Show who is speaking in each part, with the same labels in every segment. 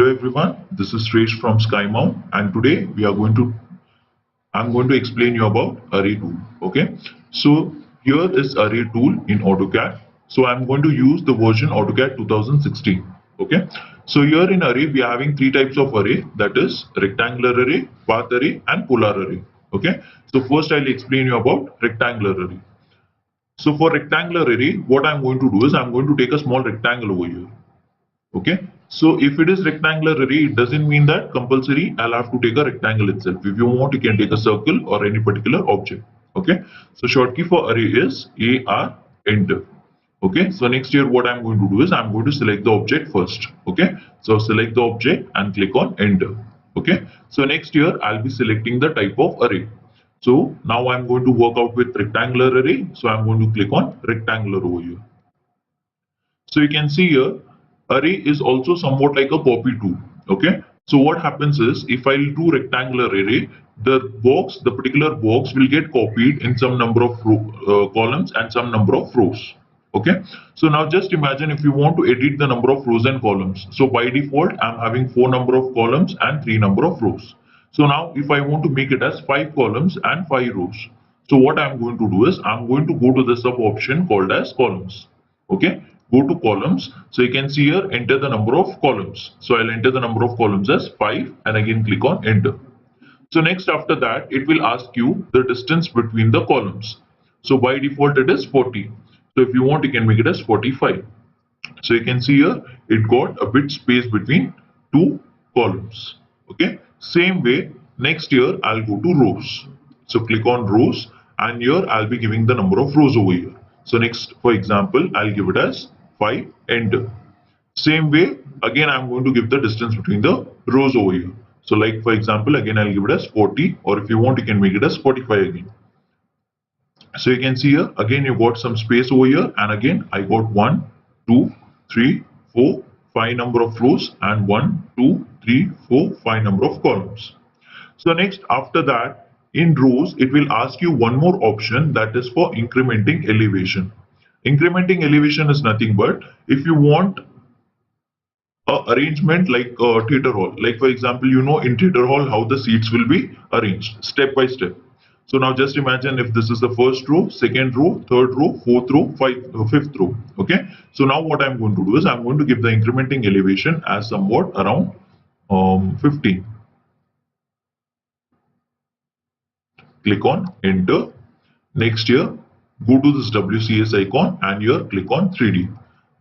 Speaker 1: Hello everyone, this is Sresh from SkyMount, and today I'm going to explain you about array tool. Okay, so here is array tool in AutoCAD. So I'm going to use the version AutoCAD 2016. Okay, so here in array we are having three types of array, that is rectangular array, path array, and polar array. Okay, so first I'll explain you about rectangular array. So for rectangular array, what I'm going to do is I'm going to take a small rectangle over here. Okay, so if it is rectangular array, it doesn't mean that compulsory I'll have to take a rectangle itself. If you want, you can take a circle or any particular object. Okay, so short key for array is AR, enter. Okay, so next here what I'm going to do is I'm going to select the object first. Okay, so select the object and click on enter. Okay, so next here I'll be selecting the type of array. So now I'm going to work out with rectangular array, so I'm going to click on rectangular over here. So you can see here array is also somewhat like a copy tool. Okay, so what happens is if I do rectangular array, the particular box will get copied in some number of columns and some number of rows. Okay, so now just imagine if you want to edit the number of rows and columns. So by default I'm having 4 number of columns and 3 number of rows. So now if I want to make it as 5 columns and 5 rows, so what I'm going to do is I'm going to go to the sub option called as columns. Okay, go to columns. So you can see here enter the number of columns. So I'll enter the number of columns as 5 and again click on enter. So next after that it will ask you the distance between the columns. So by default it is 40. So if you want you can make it as 45. So you can see here it got a bit space between two columns. Okay, same way next here I'll go to rows. So click on rows and here I'll be giving the number of rows over here. So next, for example, I'll give it as 5, enter. Same way, again, I'm going to give the distance between the rows over here. So like, for example, again, I'll give it as 40, or if you want, you can make it as 45 again. So you can see here, again, you got some space over here. And again, I got 1, 2, 3, 4, 5 number of rows and 1, 2, 3, 4, 5 number of columns. So next, after that, in rows, it will ask you one more option, that is for incrementing elevation. Incrementing elevation is nothing but if you want a arrangement like a theater hall. Like for example, you know in theater hall how the seats will be arranged step by step. So now just imagine if this is the first row, second row, third row, fourth row, fifth row. Okay. So now what I'm going to do is I'm going to give the incrementing elevation as somewhat around 15. Click on enter. Next here, go to this WCS icon and here click on 3D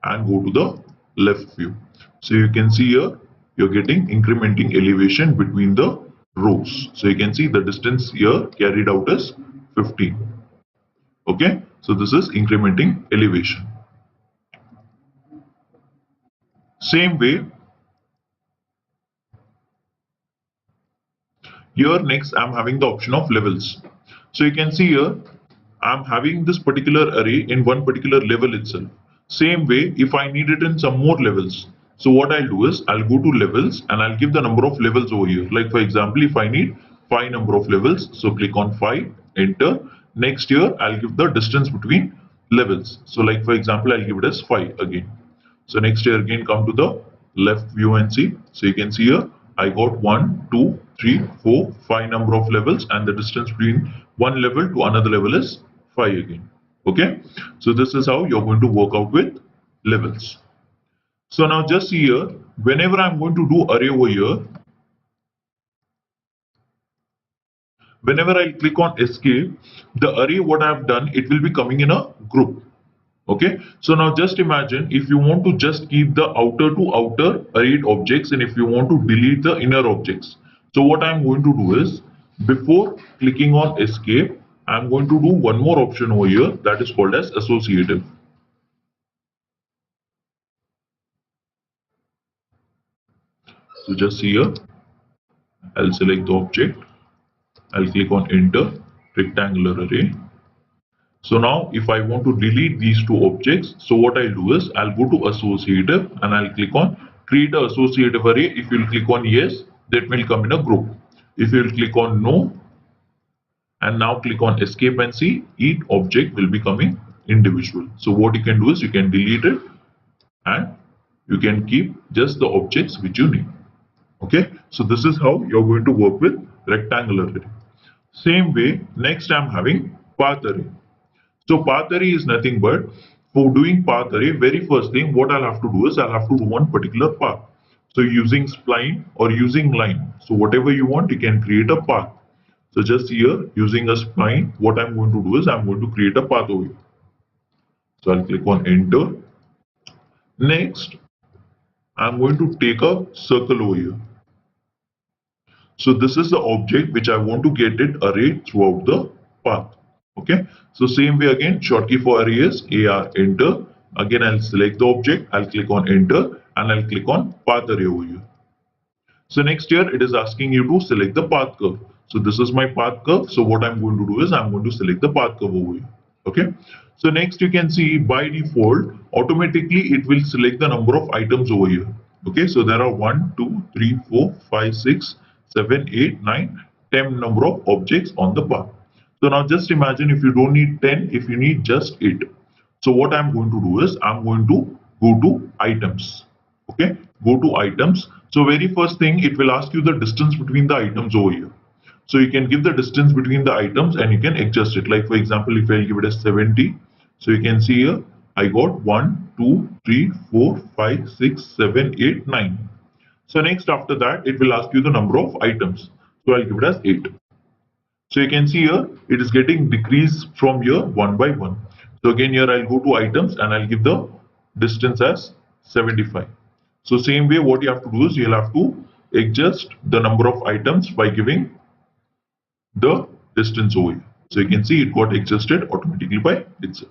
Speaker 1: and go to the left view. So you can see here you're getting incrementing elevation between the rows. So you can see the distance here carried out as 15. Okay, so this is incrementing elevation. Same way, here next I'm having the option of levels. So you can see here I'm having this particular array in one particular level itself. Same way if I need it in some more levels. So what I'll do is I'll go to levels and I'll give the number of levels over here. Like for example, if I need 5 number of levels, so click on 5, enter. Next here I'll give the distance between levels. So like for example, I'll give it as 5 again. So next here again come to the left view and see. So you can see here I got 1, 2, 3, 4, 5 number of levels and the distance between one level to another level is 5 again. Okay, so this is how you're going to work out with levels. So now just see here, whenever I'm going to do array over here, whenever I click on escape, the array what I've done, it will be coming in a group. Okay, so now just imagine if you want to just keep the outer to outer arrayed objects and if you want to delete the inner objects. So what I'm going to do is before clicking on escape, I'm going to do one more option over here that is called as associative. So just see here, I'll select the object, I'll click on enter, rectangular array. So now if I want to delete these two objects, so what I'll do is I'll go to associative and I'll click on create an associative array. If you'll click on yes, that will come in a group. If you'll click on no and now click on escape and see, each object will be coming individual. So what you can do is you can delete it and you can keep just the objects which you need. Okay, so this is how you're going to work with rectangular array. Same way, next I'm having path array. So path array is nothing but for doing path array, very first thing what I'll have to do is I'll have to do one particular path. So using spline or using line. So whatever you want, you can create a path. So just here using a spline, what I'm going to do is I'm going to create a path over here. So I'll click on enter. Next, I'm going to take a circle over here. So this is the object which I want to get it arrayed throughout the path. Okay. So same way again, shortcut for array is AR enter. Again, I'll select the object. I'll click on enter and I'll click on path array over here. So next here, it is asking you to select the path curve. So this is my path curve. So what I'm going to do is I'm going to select the path curve over here. Okay. So next you can see by default, automatically it will select the number of items over here. Okay. So there are 1, 2, 3, 4, 5, 6, 7, 8, 9, 10 number of objects on the path. So now just imagine if you don't need 10, if you need just 8. So what I'm going to do is I'm going to go to items. Okay, go to items. So very first thing, it will ask you the distance between the items over here. So you can give the distance between the items and you can adjust it. Like for example, if I give it as 70, so you can see here, I got 1, 2, 3, 4, 5, 6, 7, 8, 9. So next after that, it will ask you the number of items. So I'll give it as 8. So you can see here, it is getting decreased from here one by one. So again here I'll go to items and I'll give the distance as 75. So same way what you have to do is you'll have to adjust the number of items by giving the distance over here. So you can see it got adjusted automatically by itself.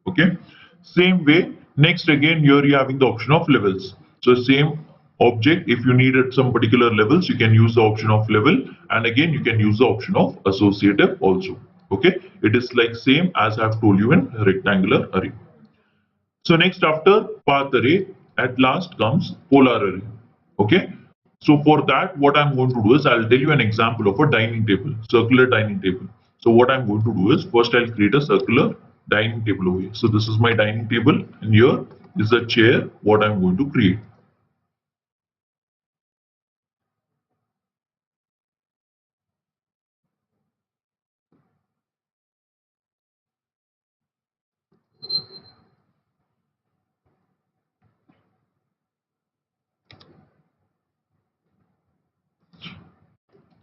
Speaker 1: Okay. Same way, next again here you're having the option of levels. So same object, if you needed some particular levels, you can use the option of level, and again you can use the option of associative also. Okay. It is like same as I've told you in rectangular array. So next after path array, at last comes polar array. Okay. So for that, what I'm going to do is I'll tell you an example of a dining table, circular dining table. So what I'm going to do is first I'll create a circular dining table over here. So this is my dining table and here is the chair what I'm going to create.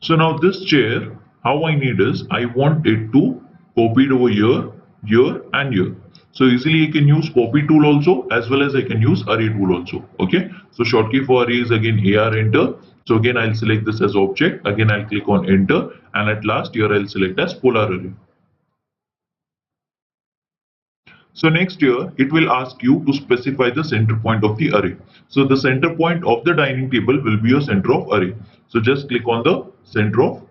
Speaker 1: So now this chair, how I need is I want it to copy it over here, here and here. So easily you can use copy tool also as well as I can use array tool also. Okay. So shortcut for array is again AR enter. So again I'll select this as object. Again I'll click on enter and at last here I'll select as polar array. So next here, it will ask you to specify the center point of the array. So the center point of the dining table will be your center of array. So just click on the center of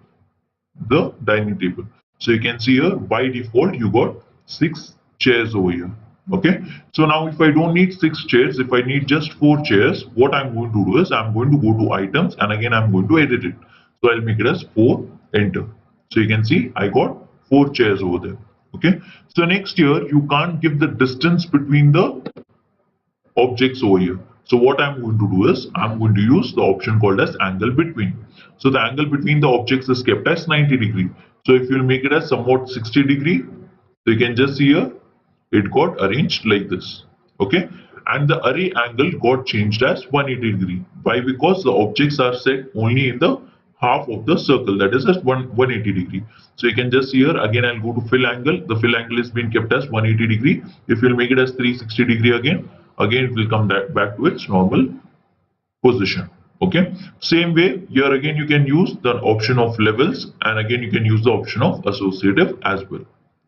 Speaker 1: the dining table. So you can see here by default you got 6 chairs over here. Okay. So now if I don't need 6 chairs, if I need just 4 chairs, what I'm going to do is I'm going to go to items and again I'm going to edit it. So I'll make it as 4, enter. So you can see I got 4 chairs over there. Okay. So next here you can't give the distance between the objects over here. So what I'm going to do is I'm going to use the option called as angle between. So the angle between the objects is kept as 90 degree. So if you'll make it as somewhat 60 degree, so you can just see here it got arranged like this. Okay. And the array angle got changed as 180 degree. Why? Because the objects are set only in the half of the circle, that is at 180 degree. So you can just see here again I'll go to fill angle. The fill angle is being kept as 180 degree. If you'll make it as 360 degree again it will come back to its normal position. Okay. Same way here again you can use the option of levels and again you can use the option of associative as well.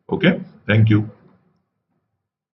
Speaker 1: Okay. Thank you.